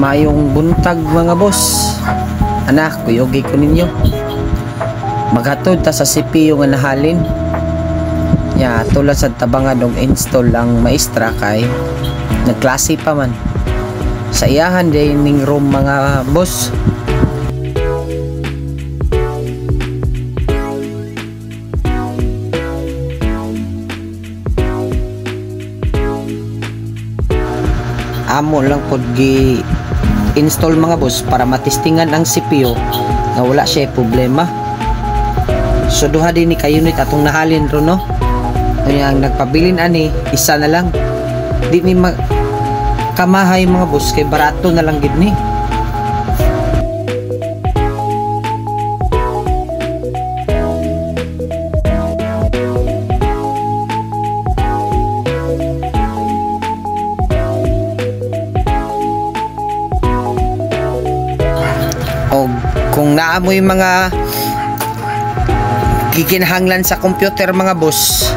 Mayong buntag mga boss. Anak, kuyogi ko ninyo. Maghatod ta sa CPU nga nahalin. Ya, tulad sa tabangan og install ang maestra kay nagklase pa man. Sa iyahan dining room mga boss. Amo lang pod gi install mga boss para matestingan ang CPU nga wala siya problema. So duha din ni ka unit atong nahalin ro no. Ang nagpabilin ani isa na lang. Di ni kamahay mga boss kay barato na lang gid ni. O kung naamoy mga gikinahanglan sa computer mga boss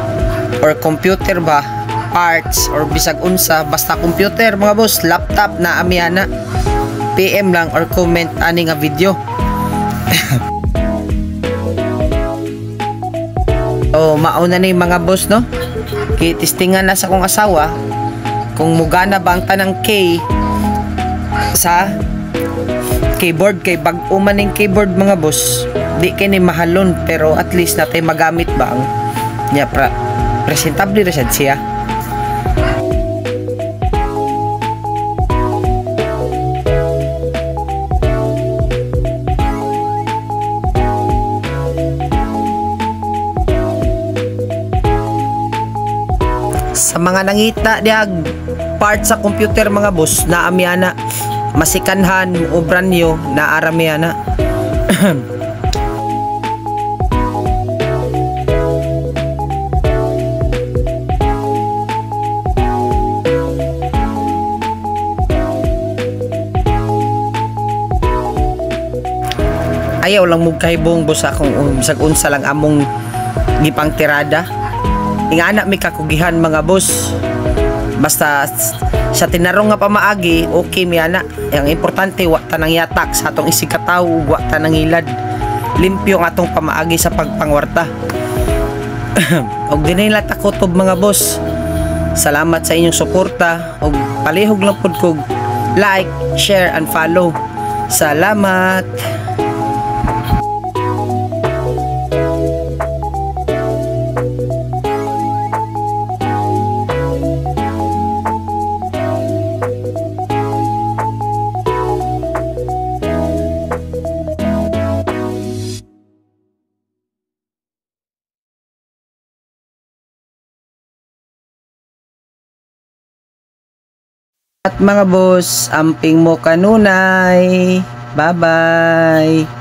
or computer ba parts or bisag unsa basta computer mga boss, laptop na amihana, PM lang or comment ani nga video. O mauna ni mga boss no, kitestingan na sa kong asawa kung mugana ba ang tanang K sa keyboard kay bag-o man ning keyboard mga boss. Di kini mahalon pero at least natay magamit ba ang nya presentable ra siya. Sa mga nangita diag part sa computer mga boss na amyana masikanhan o brand new na aramiana. Ayaw lang mo kahibong boss akong bisag unsa lang among gipang tirada. Ingana mi kakugihan mga boss. Basta sa tinarong nga pamaagi, okay mi ana. Ang importante wa tanang yatak sa atong isigataw, wa tanang ilad. Limpyo ang atong pamaagi sa pagpangwarta. Og dinay la takotob mga boss. Salamat sa inyong suporta og palihog lang pud kog like, share and follow. Salamat. At mga boss, amping mo kanunay. Bye-bye.